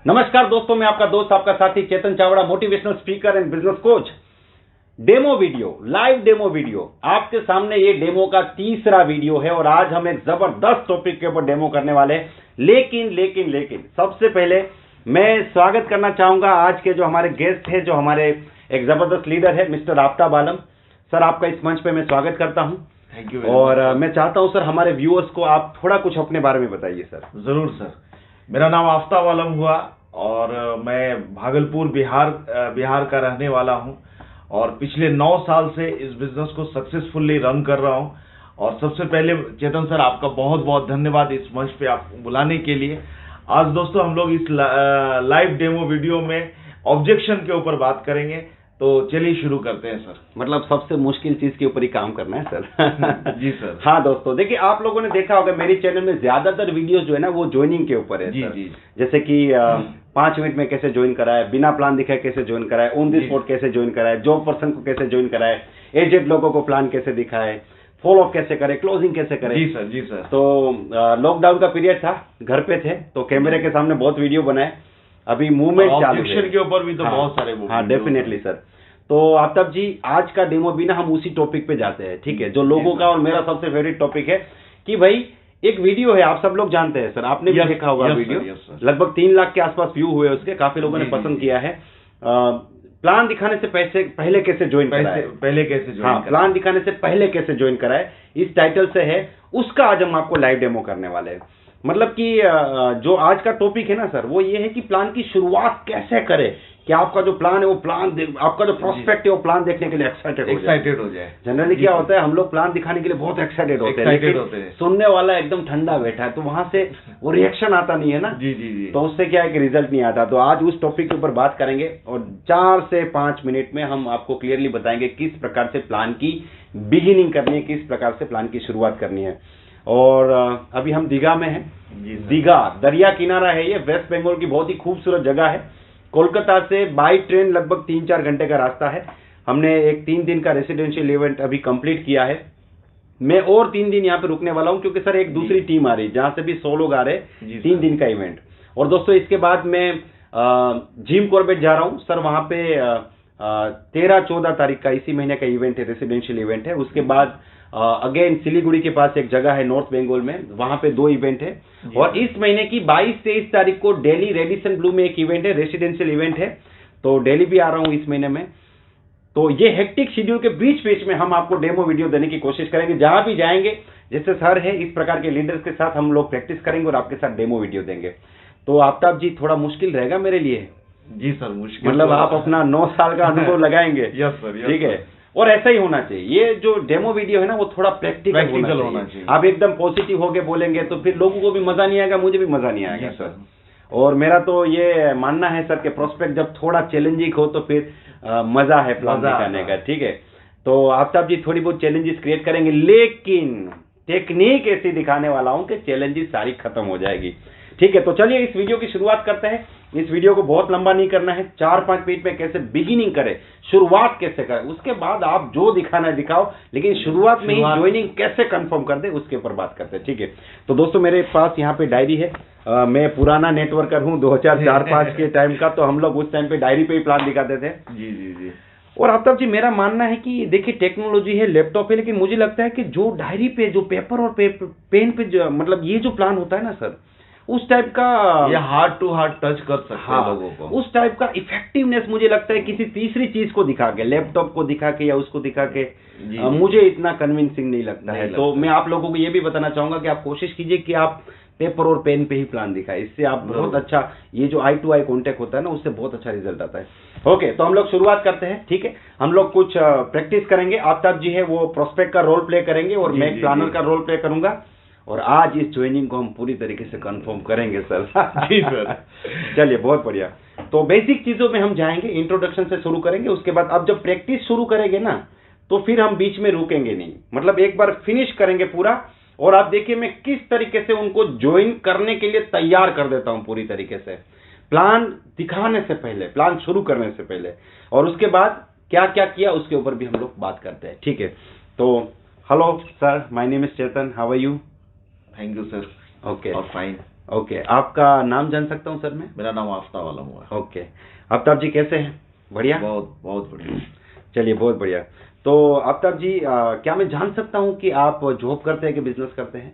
नमस्कार दोस्तों, मैं आपका दोस्त, आपका साथी Chetan Chavda, motivational speaker and business coach. Demo video, live demo video आपके सामने। ये डेमो का तीसरा वीडियो है और आज हम एक जबरदस्त टॉपिक के ऊपर डेमो करने वाले हैं। लेकिन सबसे पहले मैं स्वागत करना चाहूंगा आज के जो हमारे गेस्ट हैं, जो हमारे एक जबरदस्त लीडर है, मिस्टर आफ्ताब आलम। सर, आपका इस मंच पे मैं स्वागत करता हूं। Thank you. और मैं चाहता हूं सर, हमारे व्यूअर्स को आप थोड़ा कुछ अपने बारे में बताइए सर। जरूर सर। मेरा नाम आफ्ताब आलम हुआ और मैं भागलपुर बिहार का रहने वाला हूं और पिछले 9 साल से इस बिजनेस को सक्सेसफुली रन कर रहा हूं। और सबसे पहले चेतन सर, आपका बहुत बहुत धन्यवाद इस मंच पे आप बुलाने के लिए। आज दोस्तों हम लोग इस लाइव डेमो वीडियो में ऑब्जेक्शन के ऊपर बात करेंगे, तो चलिए शुरू करते हैं सर। मतलब सबसे मुश्किल चीज के ऊपर ही काम करना है सर। जी सर। हाँ दोस्तों, देखिए आप लोगों ने देखा होगा मेरे चैनल में ज्यादातर वीडियोस जो है ना वो ज्वाइनिंग के ऊपर है जी सर। जी। जैसे कि 5 मिनट में कैसे ज्वाइन कराए, बिना प्लान दिखाए कैसे ज्वाइन कराए, ऑन द स्पॉट कैसे ज्वाइन कराए, जॉब पर्सन को कैसे ज्वाइन कराए, एजेंट लोगों को प्लान कैसे दिखाए, फॉलो अप कैसे करे, क्लोजिंग कैसे करे। जी सर। जी सर। तो लॉकडाउन का पीरियड था, घर पे थे, तो कैमरे के सामने बहुत वीडियो बनाए। अभी मूवमेंट चालू है, ऑब्जेक्शन के ऊपर भी तो बहुत सारे। हाँ डेफिनेटली सर। तो आफ्ताब जी, आज का डेमो भी ना हम उसी टॉपिक पे जाते हैं, ठीक है, जो लोगों का और मेरा सबसे फेवरेट टॉपिक है कि भाई एक वीडियो है, आप सब लोग जानते हैं सर, आपने भी देखा होगा वीडियो। लगभग 3 लाख के आसपास व्यू हुए उसके, काफी लोगों ने पसंद किया है। प्लान दिखाने से पहले कैसे ज्वाइन कराए, प्लान दिखाने से पहले कैसे ज्वाइन कराए, इस टाइटल से है, उसका आज हम आपको लाइव डेमो करने वाले हैं। मतलब कि जो आज का टॉपिक है ना सर, वो ये है कि प्लान की शुरुआत कैसे करें कि आपका जो प्लान है वो आपका जो प्रोस्पेक्ट है वो प्लान देखने के लिए एक्साइटेड हो जाए। जनरली क्या होता है, हम लोग प्लान दिखाने के लिए बहुत एक्साइटेड होते हैं, लेकिन सुनने वाला एकदम ठंडा बैठा है, तो वहां से वो रिएक्शन आता नहीं है ना। जी जी जी। तो उससे क्या है कि रिजल्ट नहीं आता। तो आज उस टॉपिक के ऊपर बात करेंगे और 4 से 5 मिनट में हम आपको क्लियरली बताएंगे किस प्रकार से प्लान की बिगिनिंग करनी है, किस प्रकार से प्लान की शुरुआत करनी है। और अभी हम दीघा में हैं। दीघा दरिया किनारा है, ये वेस्ट बंगाल की बहुत ही खूबसूरत जगह है। कोलकाता से बाई ट्रेन लगभग 3-4 घंटे का रास्ता है। हमने एक 3 दिन का रेसिडेंशियल इवेंट अभी कंप्लीट किया है। मैं और 3 दिन यहाँ पे रुकने वाला हूँ, क्योंकि सर एक दूसरी टीम आ रही है जहाँ से भी 100 लोग आ रहे हैं। 3 दिन का इवेंट। और दोस्तों इसके बाद मैं जिम कॉर्बेट जा रहा हूँ सर, वहाँ पे 13-14 तारीख का इसी महीने का इवेंट है, रेसिडेंशियल इवेंट है। उसके बाद अगेन सिलीगुड़ी के पास एक जगह है नॉर्थ बंगाल में, वहां पे 2 इवेंट है। और इस महीने की 22-23 तारीख को दिल्ली रेडिसन ब्लू में एक इवेंट है, रेसिडेंशियल इवेंट है, तो दिल्ली भी आ रहा हूं इस महीने में। तो ये हेक्टिक शेड्यूल के बीच में हम आपको डेमो वीडियो देने की कोशिश करेंगे। जहां भी जाएंगे, जैसे सर है, इस प्रकार के लीडर्स के साथ हम लोग प्रैक्टिस करेंगे और आपके साथ डेमो वीडियो देंगे। तो आफ्ताब जी, थोड़ा मुश्किल रहेगा मेरे लिए। जी सर, मुश्किल मतलब आप अपना 9 साल का अनुभव लगाएंगे। यस सर, ठीक है। और ऐसा ही होना चाहिए, ये जो डेमो वीडियो है ना वो थोड़ा प्रैक्टिकल होना चाहिए। आप एकदम पॉजिटिव होके बोलेंगे तो फिर लोगों को भी मजा नहीं आएगा, मुझे भी मजा नहीं आएगा सर। और मेरा तो ये मानना है सर कि प्रोस्पेक्ट जब थोड़ा चैलेंजिंग हो तो फिर मजा है प्लान दिखाने का। ठीक है, तो आफ्ताब जी थोड़ी बहुत चैलेंजेस क्रिएट करेंगे, लेकिन टेक्निक ऐसी दिखाने वाला हूं कि चैलेंजेस सारी खत्म हो जाएगी। ठीक है, तो चलिए इस वीडियो की शुरुआत करते हैं। इस वीडियो को बहुत लंबा नहीं करना है, 4-5 मिनट में कैसे बिगिनिंग करें, शुरुआत कैसे करें, उसके बाद आप जो दिखाना है दिखाओ, लेकिन शुरुआत में ही ज्वाइनिंग कैसे कंफर्म कर दे उसके ऊपर बात करते हैं। ठीक है, तो दोस्तों मेरे पास यहाँ पे डायरी है। मैं पुराना नेटवर्कर हूँ 2004-5 के टाइम का, तो हम लोग उस टाइम पे डायरी पे ही प्लान दिखाते थे। जी जी जी। और आफ्ताब जी, मेरा मानना है कि देखिए टेक्नोलॉजी है, लैपटॉप है, लेकिन मुझे लगता है कि जो डायरी पे, जो पेपर और पेन पे जो मतलब ये जो प्लान होता है ना सर, उस टाइप का ये हार्ट टू हार्ट टच कर सकते हैं लोगों को। उस टाइप का इफेक्टिवनेस मुझे लगता है किसी तीसरी चीज को दिखा के, लैपटॉप को दिखा के या उसको दिखा के मुझे इतना कन्विंसिंग नहीं लगता है। तो मैं आप लोगों को ये भी बताना चाहूंगा कि आप कोशिश कीजिए कि आप पेपर और पेन पे ही प्लान दिखाएं। इससे आप बहुत अच्छा, ये जो आई टू आई कॉन्टेक्ट होता है ना, उससे बहुत अच्छा रिजल्ट आता है। ओके, तो हम लोग शुरुआत करते हैं। ठीक है, हम लोग कुछ प्रैक्टिस करेंगे। आफ्ताब जी है वो प्रोस्पेक्ट का रोल प्ले करेंगे और मैं प्लानर का रोल प्ले करूंगा। और आज इस ज्वाइनिंग को हम पूरी तरीके से कंफर्म करेंगे सर। जी सर। चलिए, बहुत बढ़िया। तो बेसिक चीजों में हम जाएंगे, इंट्रोडक्शन से शुरू करेंगे। उसके बाद अब जब प्रैक्टिस शुरू करेंगे ना, तो फिर हम बीच में रुकेंगे नहीं, मतलब एक बार फिनिश करेंगे पूरा। और आप देखिए मैं किस तरीके से उनको ज्वाइन करने के लिए तैयार कर देता हूं पूरी तरीके से, प्लान दिखाने से पहले, प्लान शुरू करने से पहले। और उसके बाद क्या क्या किया उसके ऊपर भी हम लोग बात करते हैं। ठीक है, तो hello sir, my name is Chetan, how are you? Thank you sir. Okay, और फाइन। ओके, आपका नाम जान सकता हूँ सर मैं? मेरा नाम आफ्ताब आलम हुआ। ओके, आफ्ताब जी कैसे हैं? बढ़िया, बहुत बहुत बढ़िया। चलिए बहुत बढ़िया। तो आफ्ताब जी क्या मैं जान सकता हूँ कि आप जॉब करते हैं कि बिजनेस करते हैं?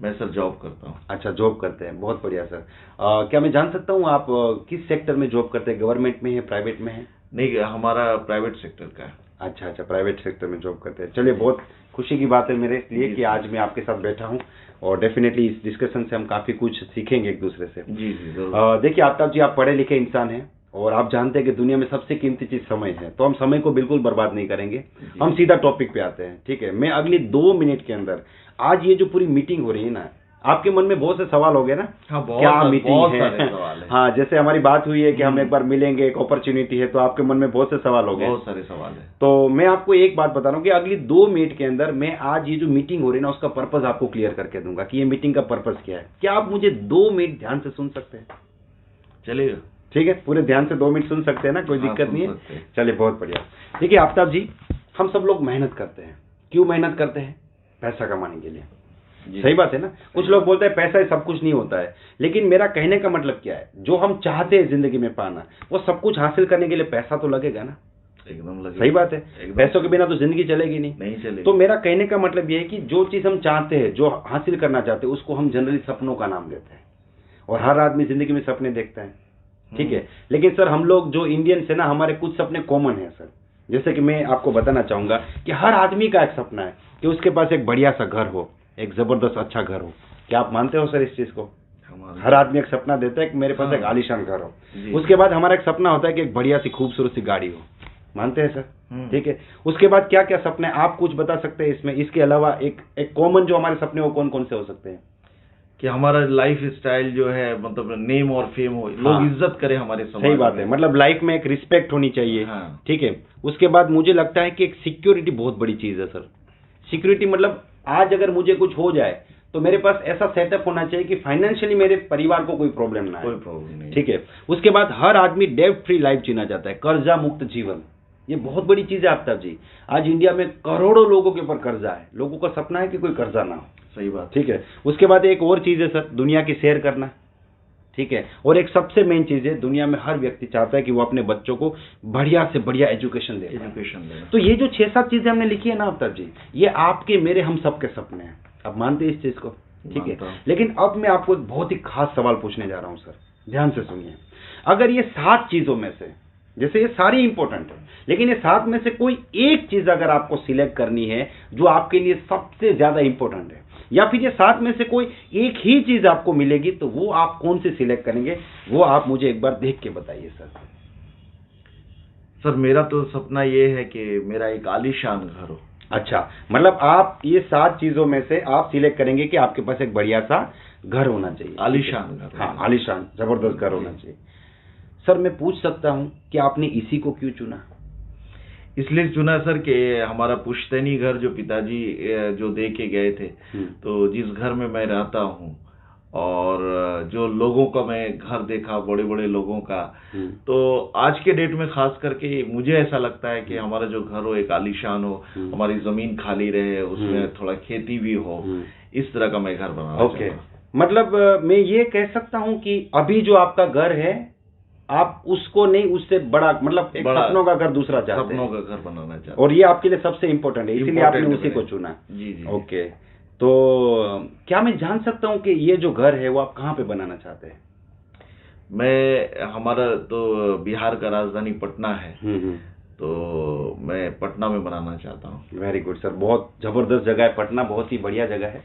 मैं सर जॉब करता हूँ। अच्छा, जॉब करते हैं, बहुत बढ़िया सर। क्या मैं जान सकता हूँ आप किस सेक्टर में जॉब करते हैं? गवर्नमेंट में है, प्राइवेट में है? नहीं, हमारा प्राइवेट सेक्टर का है। अच्छा अच्छा, प्राइवेट सेक्टर में जॉब करते हैं। चलिए बहुत खुशी की बात है मेरे लिए कि आज मैं आपके साथ बैठा हूँ और डेफिनेटली इस डिस्कशन से हम काफ़ी कुछ सीखेंगे एक दूसरे से। जी जी जरूर। देखिए आफ्ताब जी, आप पढ़े लिखे इंसान हैं और आप जानते हैं कि दुनिया में सबसे कीमती चीज़ समय है, तो हम समय को बिल्कुल बर्बाद नहीं करेंगे। हम सीधा टॉपिक पे आते हैं, ठीक है? मैं अगले 2 मिनट के अंदर, आज ये जो पूरी मीटिंग हो रही है ना, आपके मन में बहुत से सवाल हो गए ना? हाँ, क्या मीटिंग बहुत है? सारे सवाल है। हाँ, जैसे हमारी बात हुई है कि हम एक बार मिलेंगे, एक अपॉर्चुनिटी है, तो आपके मन में बहुत से सवाल हो गए। बहुत सारे सवाल है। तो मैं आपको एक बात बता रहा हूँ कि अगली 2 मिनट के अंदर मैं आज ये जो मीटिंग हो रही है ना, उसका पर्पस आपको क्लियर करके दूंगा कि ये मीटिंग का पर्पस क्या है। क्या आप मुझे 2 मिनट ध्यान से सुन सकते हैं? चलेगा। ठीक है, पूरे ध्यान से 2 मिनट सुन सकते हैं ना? कोई हाँ, दिक्कत नहीं सुन है? सकते हैं। चलिए बहुत बढ़िया। देखिए आफ्ताब जी, हम सब लोग मेहनत करते हैं। क्यों मेहनत करते हैं? पैसा कमाने के लिए। सही बात है ना? कुछ लोग बोलते हैं पैसा ही सब कुछ नहीं होता है, लेकिन मेरा कहने का मतलब क्या है, जो हम चाहते हैं जिंदगी में पाना, वो सब कुछ हासिल करने के लिए पैसा तो लगेगा ना? एकदम लगेगा। सही बात है, पैसों के बिना तो जिंदगी चलेगी नहीं चलेगी। तो मेरा कहने का मतलब ये है कि जो चीज हम चाहते हैं, जो हासिल करना चाहते हैं, उसको हम जनरली सपनों का नाम देते हैं और हर आदमी जिंदगी में सपने देखता है, ठीक है? लेकिन सर हम लोग जो इंडियंस है ना, हमारे कुछ सपने कॉमन है सर। जैसे कि मैं आपको बताना चाहूंगा कि हर आदमी का एक सपना है कि उसके पास एक बढ़िया सा घर हो, एक जबरदस्त अच्छा घर हो। क्या आप मानते हो सर इस चीज को? हर आदमी एक सपना देता है कि मेरे पास एक आलीशान घर हो। उसके बाद हमारा एक सपना होता है कि एक बढ़िया सी खूबसूरत सी गाड़ी हो। मानते हैं सर? ठीक है। उसके बाद क्या क्या सपने आप कुछ बता सकते हैं इसमें? इसके अलावा एक कॉमन जो हमारे सपने वो कौन कौन से हो सकते हैं? कि हमारा लाइफ स्टाइल जो है, मतलब नेम और फेम हो, लोग इज्जत करें हमारे समाज में। सही बात है, मतलब लाइफ में एक रिस्पेक्ट होनी चाहिए। हाँ। ठीक है। उसके बाद मुझे लगता है कि एक सिक्योरिटी बहुत बड़ी चीज है सर। सिक्योरिटी मतलब आज अगर मुझे कुछ हो जाए तो मेरे पास ऐसा सेटअप होना चाहिए कि फाइनेंशियली मेरे परिवार को कोई प्रॉब्लम ना है। कोई प्रॉब्लम नहीं। ठीक है। उसके बाद हर आदमी डेब्ट फ्री लाइफ जीना चाहता है, कर्जा मुक्त जीवन। ये बहुत बड़ी चीज है आफ्ताब जी। आज इंडिया में करोड़ों लोगों के ऊपर कर्जा है, लोगों का सपना है कि कोई कर्जा ना हो। सही बात। ठीक है। उसके बाद एक और चीज है सर, दुनिया की सैर करना। ठीक है। और एक सबसे मेन चीज है, दुनिया में हर व्यक्ति चाहता है कि वो अपने बच्चों को बढ़िया से बढ़िया एजुकेशन दे। तो ये जो 6-7 चीजें हमने लिखी है ना आफ्ताब जी, ये आपके मेरे हम सबके सपने हैं। अब मानते हैं इस चीज को? ठीक है। लेकिन अब मैं आपको एक बहुत ही खास सवाल पूछने जा रहा हूं सर, ध्यान से सुनिए। अगर ये 7 चीजों में से, जैसे ये सारी इंपॉर्टेंट है, लेकिन ये 7 में से कोई एक चीज अगर आपको सिलेक्ट करनी है जो आपके लिए सबसे ज्यादा इंपॉर्टेंट है, या फिर ये 7 में से कोई एक ही चीज आपको मिलेगी, तो वो आप कौन से सिलेक्ट करेंगे? वो आप मुझे एक बार देख के बताइए सर। सर मेरा तो सपना ये है कि मेरा एक आलीशान घर हो। अच्छा, मतलब आप ये 7 चीजों में से आप सिलेक्ट करेंगे कि आपके पास एक बढ़िया सा घर होना चाहिए, आलीशान घर। हाँ, आलीशान जबरदस्त घर होना चाहिए। सर मैं पूछ सकता हूं कि आपने इसी को क्यों चुना? इसलिए चुना सर कि हमारा पुश्तैनी घर जो पिताजी जो दे के गए थे, तो जिस घर में मैं रहता हूँ और जो लोगों का मैं घर देखा, बड़े बड़े लोगों का, तो आज के डेट में खास करके मुझे ऐसा लगता है कि हमारा जो घर हो एक आलीशान हो, हमारी जमीन खाली रहे, उसमें थोड़ा खेती भी हो, इस तरह का मैं घर बनाना चाहता हूं। मतलब मैं ये कह सकता हूं कि अभी जो आपका घर है, आप उसको नहीं, उससे बड़ा, मतलब एक सपनों का घर दूसरा चाहते हैं। सपनों का घर बनाना चाहते हैं, और ये आपके लिए सबसे इम्पोर्टेंट है, इसीलिए आपने उसी को चुना। जी जी। ओके। तो क्या मैं जान सकता हूं कि ये जो घर है वो आप कहाँ पे बनाना चाहते हैं? हमारा तो बिहार का राजधानी पटना है, तो मैं पटना में बनाना चाहता हूँ। वेरी गुड सर, बहुत जबरदस्त जगह है पटना, बहुत ही बढ़िया जगह है।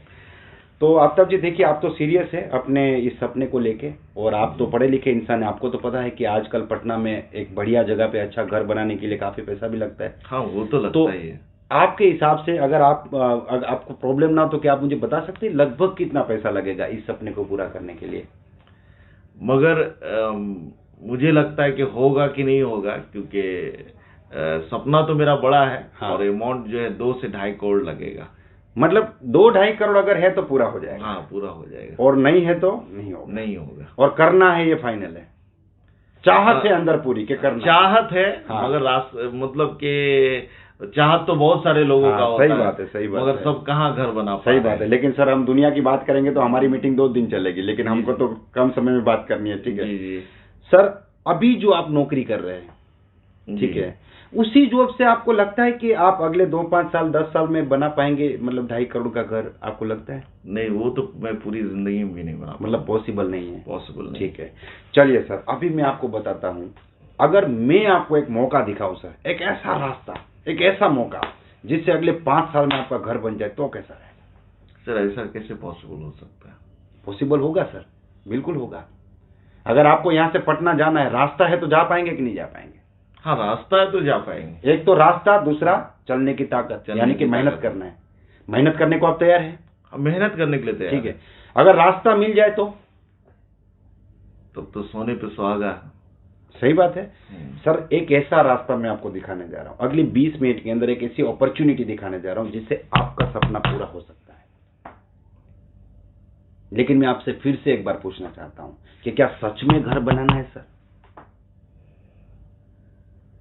तो आफ्ताब जी देखिए, आप तो सीरियस है अपने इस सपने को लेके, और आप तो पढ़े लिखे इंसान है, आपको तो पता है कि आजकल पटना में एक बढ़िया जगह पे अच्छा घर बनाने के लिए काफी पैसा भी लगता है। हाँ, वो तो लगता ही है। आपके हिसाब से अगर आपको प्रॉब्लम ना हो तो क्या आप मुझे बता सकते हैं लगभग कितना पैसा लगेगा इस सपने को पूरा करने के लिए? मगर मुझे लगता है कि होगा कि नहीं होगा, क्योंकि सपना तो मेरा बड़ा है। हाँ। और अमाउंट जो है 2 से 2.5 करोड़ लगेगा। मतलब 2-2.5 करोड़ अगर है तो पूरा हो जाएगा? हाँ, पूरा हो जाएगा। और नहीं है तो नहीं होगा? नहीं होगा। और करना है, ये फाइनल है? चाहत है अंदर पूरी के करना? चाहत है। हाँ। मगर मतलब कि तो चाहत तो बहुत सारे लोगों का होता सही है, बात है, सही बात मगर है। सब कहाँ घर बना सही पा बात रहे है। लेकिन सर हम दुनिया की बात करेंगे तो हमारी मीटिंग 2 दिन चलेगी, लेकिन जी, हमको जी। तो कम समय में बात करनी है, ठीक है। जी जी सर अभी जो आप नौकरी कर रहे हैं, ठीक जी। है, उसी जॉब से आपको लगता है कि आप अगले 2-5 साल 10 साल में बना पाएंगे, मतलब 2.5 करोड़ का घर, आपको लगता है? नहीं, वो तो मैं पूरी जिंदगी में भी नहीं बना मतलब पॉसिबल नहीं है? पॉसिबल नहीं। ठीक है, चलिए सर अभी मैं आपको बताता हूँ, अगर मैं आपको एक मौका दिखाऊं सर, एक ऐसा रास्ता, एक ऐसा मौका जिससे अगले 5 साल में आपका घर बन जाए, तो कैसा रहेगा? सर ऐसा कैसे पॉसिबल हो सकता है? पॉसिबल होगा सर, बिल्कुल होगा। अगर आपको यहाँ से पटना जाना है, रास्ता है तो जा पाएंगे कि नहीं जा पाएंगे? हाँ, रास्ता है तो जा पाएंगे। एक तो रास्ता, दूसरा चलने की ताकत, चलने यानी कि की मेहनत ताकत। करना है। मेहनत करने को आप तैयार हैं? हम मेहनत करने के लिए तैयार ठीक है, अगर रास्ता मिल जाए तो? तब तो सोने पे सुहागा। सही बात है सर। एक ऐसा रास्ता मैं आपको दिखाने जा रहा हूं, अगली 20 मिनट के अंदर एक ऐसी अपॉर्चुनिटी दिखाने जा रहा हूं जिससे आपका सपना पूरा हो सकता है। लेकिन मैं आपसे फिर से एक बार पूछना चाहता हूं कि क्या सच में घर बनाना है सर?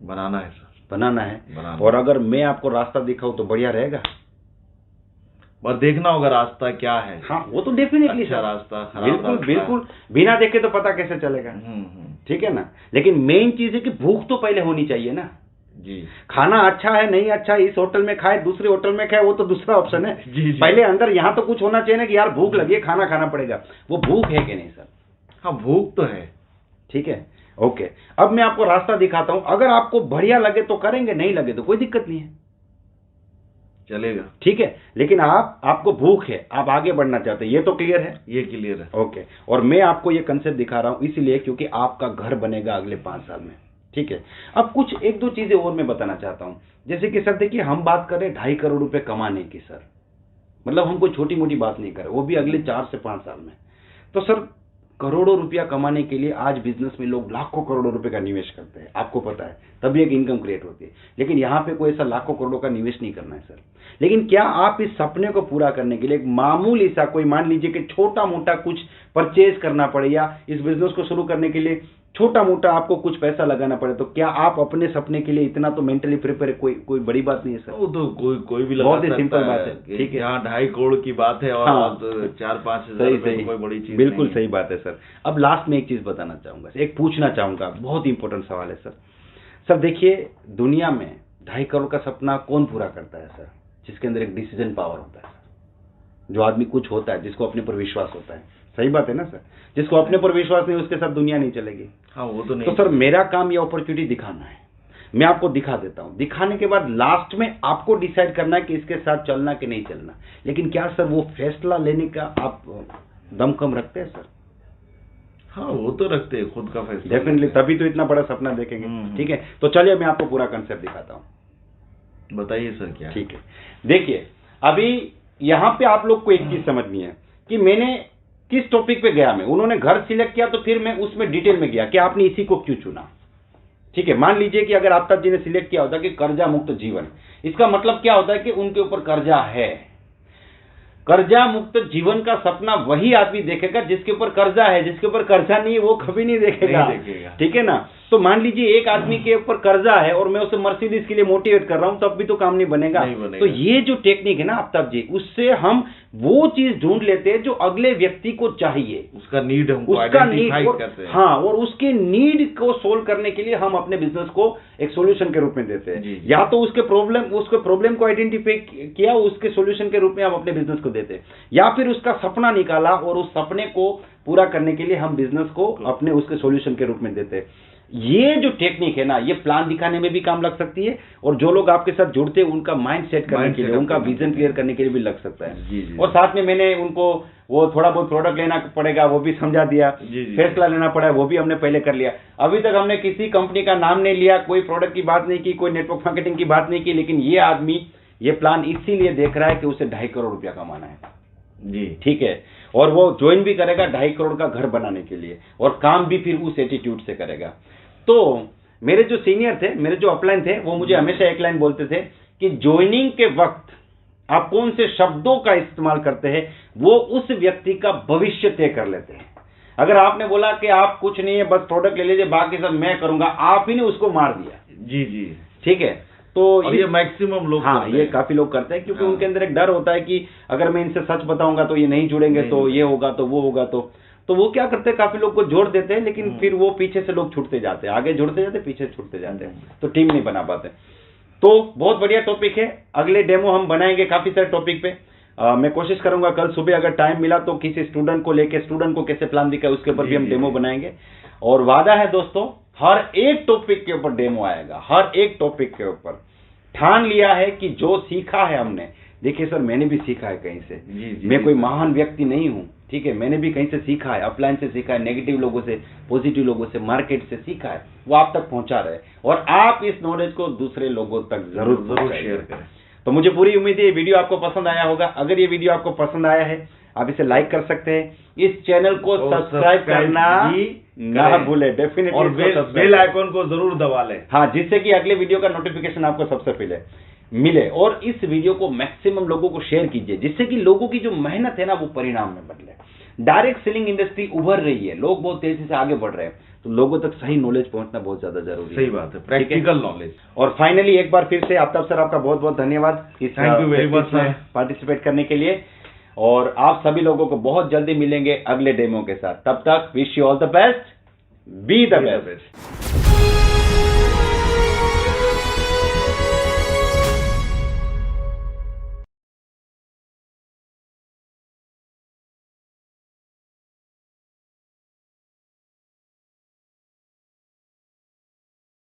बनाना है सर। बनाना है। बनाना। और अगर मैं आपको रास्ता दिखाऊं तो बढ़िया रहेगा। पर देखना होगा रास्ता क्या है। हाँ वो तो डेफिनेटली अच्छा सर, रास्ता, खराब बिल्कुल रास्ता। बिल्कुल, बिना देखे तो पता कैसे चलेगा? ठीक है ना। लेकिन मेन चीज है कि भूख तो पहले होनी चाहिए ना। जी। खाना अच्छा है नहीं अच्छा, इस होटल में खाए दूसरे होटल में खाए, वो तो दूसरा ऑप्शन है। जी, जी। पहले अंदर यहाँ तो कुछ होना चाहिए ना कि यार भूख लगी है, खाना खाना पड़ेगा। वो भूख है कि नहीं सर? हाँ भूख तो है। ठीक है, ओके। अब मैं आपको रास्ता दिखाता हूं, अगर आपको बढ़िया लगे तो करेंगे, नहीं लगे तो कोई दिक्कत नहीं है, चलेगा। ठीक है। लेकिन आपको भूख है, आप आगे बढ़ना चाहते हैं, ये तो क्लियर है? ये क्लियर है। ओके। और मैं आपको ये कंसेप्ट दिखा रहा हूं इसलिए क्योंकि आपका घर बनेगा अगले 5 साल में, ठीक है। अब कुछ 1-2 चीजें और मैं बताना चाहता हूं, जैसे कि सर देखिए हम बात करें 2.5 करोड़ रुपए कमाने की सर, मतलब हम कोई छोटी मोटी बात नहीं कर रहे, वो भी अगले 4 से 5 साल में। तो सर करोड़ों रुपया कमाने के लिए आज बिजनेस में लोग लाखों करोड़ों रुपए का निवेश करते हैं, आपको पता है, तभी एक इनकम क्रिएट होती है। लेकिन यहाँ पे कोई ऐसा लाखों करोड़ों का निवेश नहीं करना है सर। लेकिन क्या आप इस सपने को पूरा करने के लिए एक मामूली सा कोई, मान लीजिए कि छोटा मोटा कुछ परचेज करना पड़े या इस बिजनेस को शुरू करने के लिए छोटा मोटा आपको कुछ पैसा लगाना पड़े, तो क्या आप अपने सपने के लिए इतना तो मेंटली प्रिपेयर, कोई बड़ी बात नहीं है सर। वो तो कोई भी लगा बहुत ही सकता सिंपल बात है, ठीक है। यहाँ 2.5 करोड़ की बात है और हाँ। 4-5 सही हज़ार सही, कोई बड़ी चीज बिल्कुल नहीं है। सही बात है सर। अब लास्ट में एक चीज बताना चाहूंगा, एक पूछना चाहूंगा, बहुत इंपॉर्टेंट सवाल है सर। सर देखिए दुनिया में 2.5 करोड़ का सपना कौन पूरा करता है सर? जिसके अंदर एक डिसीजन पावर होता है सर, जो आदमी कुछ होता है, जिसको अपने पर विश्वास होता है। सही बात है ना सर? जिसको अपने पर विश्वास नहीं, उसके साथ दुनिया नहीं चलेगी। हाँ वो तो नहीं। तो सर मेरा काम ये अपॉर्चुनिटी दिखाना है, मैं आपको दिखा देता हूं। दिखाने के बाद लास्ट में आपको डिसाइड करना है कि इसके साथ चलना कि नहीं चलना। लेकिन क्या सर वो फैसला लेने का आप दमखम रखते हैं सर? हाँ वो तो रखते हैं, खुद का फैसला। डेफिनेटली, तभी तो इतना बड़ा सपना देखेंगे। ठीक है, तो चलिए मैं आपको पूरा कंसेप्ट दिखाता हूं। बताइए सर क्या। ठीक है, देखिए अभी यहाँ पे आप लोग को एक चीज समझनी है कि मैंने किस टॉपिक पे गया। मैं, उन्होंने घर सिलेक्ट किया तो फिर मैं उसमें डिटेल में गया कि आपने इसी को क्यों चुना। ठीक है, मान लीजिए कि अगर आफ्ताब जी ने सिलेक्ट किया होता कि कर्जा मुक्त जीवन, इसका मतलब क्या होता है कि उनके ऊपर कर्जा है। कर्जा मुक्त जीवन का सपना वही आदमी देखेगा जिसके ऊपर कर्जा है, जिसके ऊपर कर्जा नहीं है वो कभी नहीं देखेगा। ठीक है ना। तो मान लीजिए एक आदमी के ऊपर कर्जा है और मैं उसे मर्सिडीज के लिए मोटिवेट कर रहा हूं, तब भी तो काम नहीं बनेगा। तो ये जो टेक्निक है ना आफ्ताब जी, उससे हम वो चीज ढूंढ लेते हैं जो अगले व्यक्ति को चाहिए, उसका नीड हमको आइडेंटिफाई करते हैं। हाँ, और उसके नीड को सोल्व करने के लिए हम अपने बिजनेस को एक सॉल्यूशन के रूप में देते हैं। या तो उसके प्रॉब्लम को आइडेंटिफाई किया, उसके सॉल्यूशन के रूप में हम अपने बिजनेस को देते हैं, या फिर उसका सपना निकाला और उस सपने को पूरा करने के लिए हम बिजनेस को अपने उसके सॉल्यूशन के रूप में देते हैं। ये जो टेक्निक है ना, ये प्लान दिखाने में भी काम लग सकती है, और जो लोग आपके साथ जुड़ते हैं उनका माइंड सेट करने के लिए, उनका विजन क्लियर करने के लिए भी लग सकता है। और साथ में मैंने उनको वो थोड़ा बहुत प्रोडक्ट लेना पड़ेगा वो भी समझा दिया, फैसला लेना पड़ा है वो भी हमने पहले कर लिया। अभी तक हमने किसी कंपनी का नाम नहीं लिया, कोई प्रोडक्ट की बात नहीं की, कोई नेटवर्क मार्केटिंग की बात नहीं की, लेकिन ये आदमी ये प्लान इसीलिए देख रहा है कि उसे 2.5 करोड़ रुपया कमाना है जी। ठीक है, और वो ज्वाइन भी करेगा 2.5 करोड़ का घर बनाने के लिए, और काम भी फिर उस एटीट्यूड से करेगा। तो मेरे जो सीनियर थे, मेरे जो अपलाइन थे, वो मुझे हमेशा एक लाइन बोलते थे कि ज्वाइनिंग के वक्त आप कौन से शब्दों का इस्तेमाल करते हैं वो उस व्यक्ति का भविष्य तय कर लेते हैं। अगर आपने बोला कि आप कुछ नहीं है बस प्रोडक्ट ले लीजिए बाकी सब मैं करूंगा, आप ही ने उसको मार दिया। जी जी, ठीक है। तो और ये मैक्सिमम लोग हाँ, करते ये हैं। काफी लोग करते हैं, क्योंकि हाँ। उनके अंदर एक डर होता है कि अगर मैं इनसे सच बताऊंगा तो ये नहीं जुड़ेंगे, तो ये होगा, तो वो होगा, तो वो क्या करते हैं, काफी लोग को जोड़ देते हैं, लेकिन फिर वो पीछे से लोग छूटते जाते हैं, आगे जुड़ते जाते हैं, पीछे छूटते जाते हैं, तो टीम नहीं बना पाते। तो बहुत बढ़िया टॉपिक है, अगले डेमो हम बनाएंगे काफी सारे टॉपिक पे। मैं कोशिश करूंगा कल सुबह अगर टाइम मिला तो किसी स्टूडेंट को लेके, स्टूडेंट को कैसे प्लान दिखा उसके ऊपर भी हम डेमो बनाएंगे। और वादा है दोस्तों, हर एक टॉपिक के ऊपर डेमो आएगा, हर एक टॉपिक के ऊपर। ठान लिया है कि जो सीखा है हमने, देखिए सर मैंने भी सीखा है कहीं से, मैं कोई महान व्यक्ति नहीं हूं, ठीक है, मैंने भी कहीं से सीखा है, अपलाइन से सीखा है, नेगेटिव लोगों से, पॉजिटिव लोगों से, मार्केट से सीखा है, वो आप तक पहुंचा रहे, और आप इस नॉलेज को दूसरे लोगों तक जरूर शेयर करें। तो मुझे पूरी उम्मीद है ये वीडियो आपको पसंद आया होगा। अगर ये वीडियो आपको पसंद आया है, आप इसे लाइक कर सकते हैं, इस चैनल को सब्सक्राइब करना ना भूले, डेफिनेटली, और बेल आइकन को जरूर दबा लें, हाँ, जिससे कि अगले वीडियो का नोटिफिकेशन आपको सबसे पहले मिले। और इस वीडियो को मैक्सिमम लोगों को शेयर कीजिए, जिससे कि लोगों की जो मेहनत है ना वो परिणाम में बदले। डायरेक्ट सेलिंग इंडस्ट्री उभर रही है, लोग बहुत तेजी से आगे बढ़ रहे हैं, तो लोगों तक सही नॉलेज पहुंचना बहुत ज्यादा जरूरी है। सही बात है, प्रैक्टिकल नॉलेज। और फाइनली एक बार फिर से आफ्ताब सर आपका बहुत बहुत धन्यवाद इस thank you very much sir, participate करने के लिए। और आप सभी लोगों को बहुत जल्दी मिलेंगे अगले डेमो के साथ। तब तक wish you all the best, be the best.